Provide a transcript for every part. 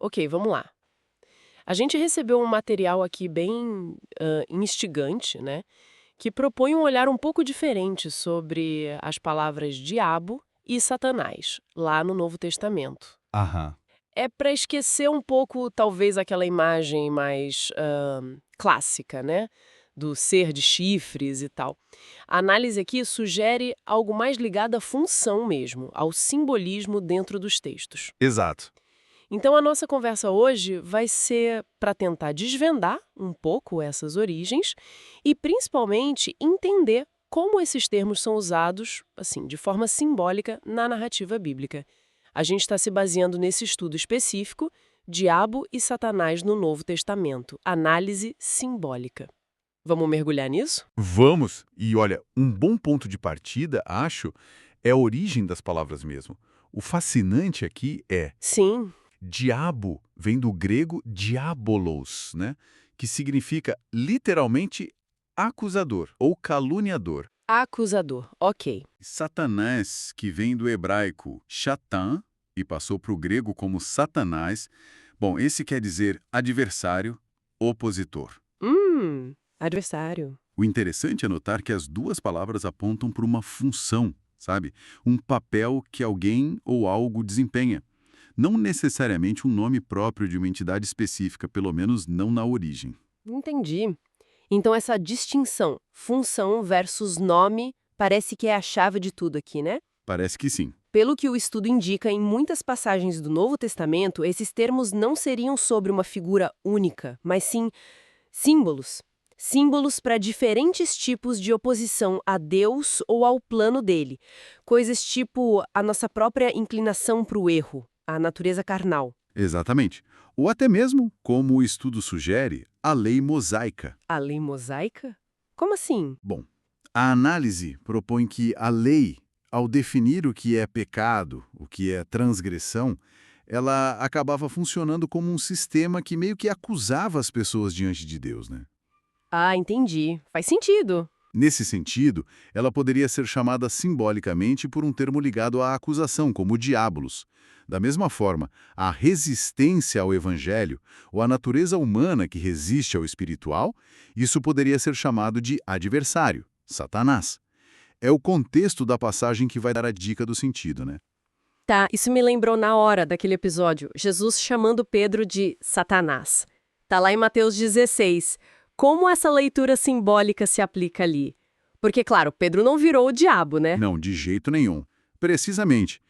Ok, vamos lá. A gente recebeu um material aqui bem instigante, né? Que propõe um olhar um pouco diferente sobre as palavras diabo e Satanás, lá no Novo Testamento. Aham. É para esquecer um pouco, talvez, aquela imagem mais clássica, né? Do ser de chifres e tal. A análise aqui sugere algo mais ligado à função mesmo, ao simbolismo dentro dos textos. Exato. Então, a nossa conversa hoje vai ser para tentar desvendar um pouco essas origens e, principalmente, entender como esses termos são usados, assim, de forma simbólica na narrativa bíblica. A gente está se baseando nesse estudo específico, Diabo e Satanás no Novo Testamento, análise simbólica. Vamos mergulhar nisso? Vamos! E olha, um bom ponto de partida, acho, é a origem das palavras mesmo. O fascinante aqui é Sim, diabo vem do grego diabolos, né? Que significa literalmente acusador ou caluniador. acusador, ok. Satanás, que vem do hebraico Shatan e passou para o grego como Satanás, bom, esse quer dizer adversário, opositor. Adversário. O interessante é notar que as duas palavras apontam para uma função, sabe? Um papel que alguém ou algo desempenha. Não necessariamente um nome próprio de uma entidade específica, pelo menos não na origem. Entendi. Então, essa distinção, função versus nome, parece que é a chave de tudo aqui, né? Parece que sim. Pelo que o estudo indica, em muitas passagens do Novo Testamento, esses termos não seriam sobre uma figura única, mas sim símbolos. Símbolos para diferentes tipos de oposição a Deus ou ao plano dele. Coisas tipo a nossa própria inclinação para o erro, a natureza carnal. Exatamente. Ou até mesmo, como o estudo sugere, a lei mosaica. A lei mosaica? Como assim? Bom, a análise propõe que a lei, ao definir o que é pecado, o que é transgressão, ela acabava funcionando como um sistema que meio que acusava as pessoas diante de Deus, né? Ah, entendi. Faz sentido. Nesse sentido, ela poderia ser chamada simbolicamente por um termo ligado à acusação, como diabolos. Da mesma forma, a resistência ao evangelho, ou a natureza humana que resiste ao espiritual, isso poderia ser chamado de adversário, Satanás. É o contexto da passagem que vai dar a dica do sentido, né? Tá, isso me lembrou na hora daquele episódio, Jesus chamando Pedro de Satanás. Tá lá em Mateus 16. Como essa leitura simbólica se aplica ali? Porque, claro, Pedro não virou o diabo, né? Não, de jeito nenhum. Precisamente.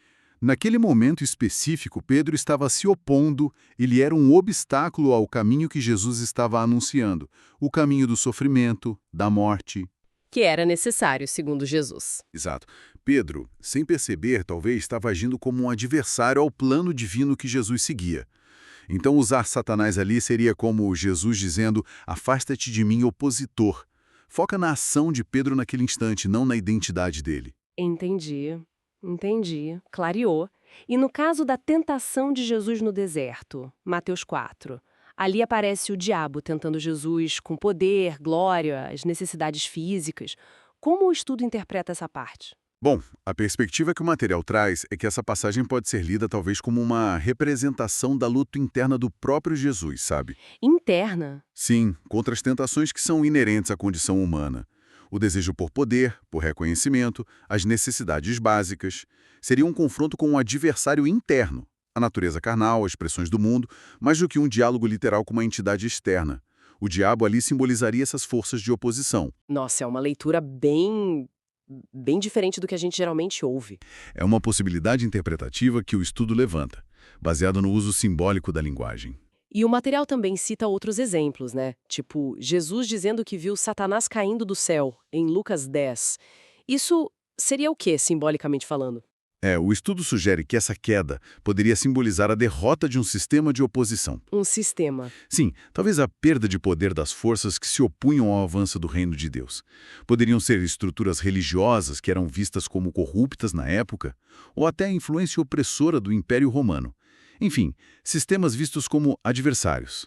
Naquele momento específico, Pedro estava se opondo, ele era um obstáculo ao caminho que Jesus estava anunciando, o caminho do sofrimento, da morte. Que era necessário, segundo Jesus. Exato. Pedro, sem perceber, talvez estava agindo como um adversário ao plano divino que Jesus seguia. Então, usar Satanás ali seria como Jesus dizendo: afasta-te de mim, opositor. Foca na ação de Pedro naquele instante, não na identidade dele. Entendi, entendi. Clareou. E no caso da tentação de Jesus no deserto, Mateus 4, ali aparece o diabo tentando Jesus com poder, glória, as necessidades físicas. Como o estudo interpreta essa parte? Bom, a perspectiva que o material traz é que essa passagem pode ser lida talvez como uma representação da luta interna do próprio Jesus, sabe? Interna? Sim, contra as tentações que são inerentes à condição humana. O desejo por poder, por reconhecimento, as necessidades básicas. Seria um confronto com um adversário interno, a natureza carnal, as pressões do mundo, mais do que um diálogo literal com uma entidade externa. O diabo ali simbolizaria essas forças de oposição. Nossa, é uma leitura bem diferente do que a gente geralmente ouve. É uma possibilidade interpretativa que o estudo levanta, baseado no uso simbólico da linguagem. E o material também cita outros exemplos, né? Tipo, Jesus dizendo que viu Satanás caindo do céu, em Lucas 10. Isso seria o quê, simbolicamente falando? O estudo sugere que essa queda poderia simbolizar a derrota de um sistema de oposição. Um sistema. Sim, talvez a perda de poder das forças que se opunham ao avanço do reino de Deus. Poderiam ser estruturas religiosas que eram vistas como corruptas na época, ou até a influência opressora do Império Romano. Enfim, sistemas vistos como adversários.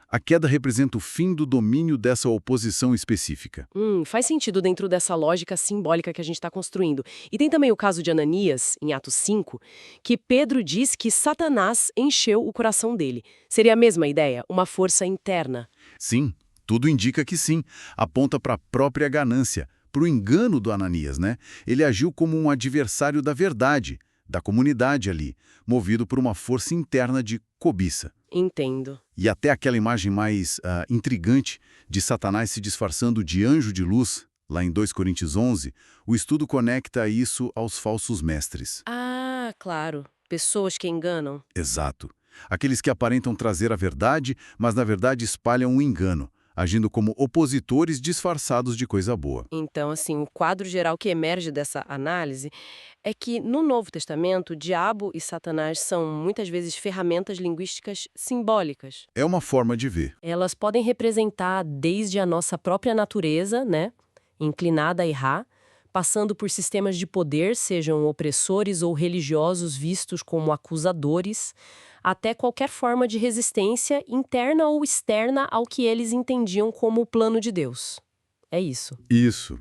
A queda representa o fim do domínio dessa oposição específica. Faz sentido dentro dessa lógica simbólica que a gente está construindo. E tem também o caso de Ananias, em Atos 5, que Pedro diz que Satanás encheu o coração dele. Seria a mesma ideia? Uma força interna? Sim, tudo indica que sim. Aponta para a própria ganância, para o engano do Ananias, né? Ele agiu como um adversário da verdade, da comunidade ali, movido por uma força interna de cobiça. Entendo. E até aquela imagem mais intrigante de Satanás se disfarçando de anjo de luz, lá em 2 Coríntios 11, o estudo conecta isso aos falsos mestres. Ah, claro. Pessoas que enganam. Exato. Aqueles que aparentam trazer a verdade, mas na verdade espalham um engano, agindo como opositores disfarçados de coisa boa. Então, assim, o quadro geral que emerge dessa análise é que, no Novo Testamento, o diabo e Satanás são, muitas vezes, ferramentas linguísticas simbólicas. É uma forma de ver. Elas podem representar desde a nossa própria natureza, né, inclinada a errar, passando por sistemas de poder, sejam opressores ou religiosos vistos como acusadores, até qualquer forma de resistência interna ou externa ao que eles entendiam como o plano de Deus. É isso. Isso.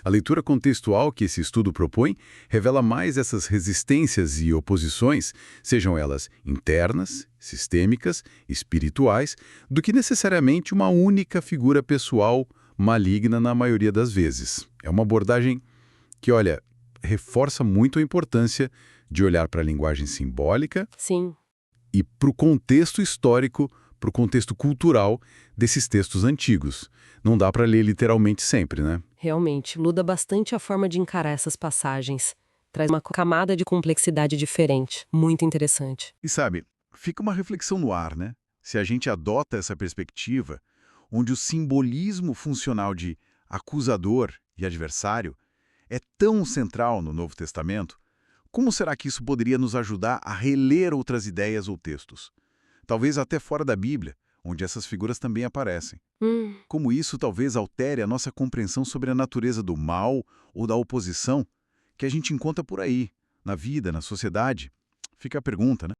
A leitura contextual que esse estudo propõe revela mais essas resistências e oposições, sejam elas internas, sistêmicas, espirituais, do que necessariamente uma única figura pessoal maligna na maioria das vezes. É uma abordagem que, olha, reforça muito a importância de olhar para a linguagem simbólica Sim. e para o contexto histórico, para o contexto cultural desses textos antigos. Não dá para ler literalmente sempre, né? Realmente, muda bastante a forma de encarar essas passagens. Traz uma camada de complexidade diferente. Muito interessante. E sabe, fica uma reflexão no ar, né? Se a gente adota essa perspectiva, onde o simbolismo funcional de acusador e adversário é tão central no Novo Testamento, como será que isso poderia nos ajudar a reler outras ideias ou textos? Talvez até fora da Bíblia, onde essas figuras também aparecem. Como isso talvez altere a nossa compreensão sobre a natureza do mal ou da oposição que a gente encontra por aí, na vida, na sociedade? Fica a pergunta, né?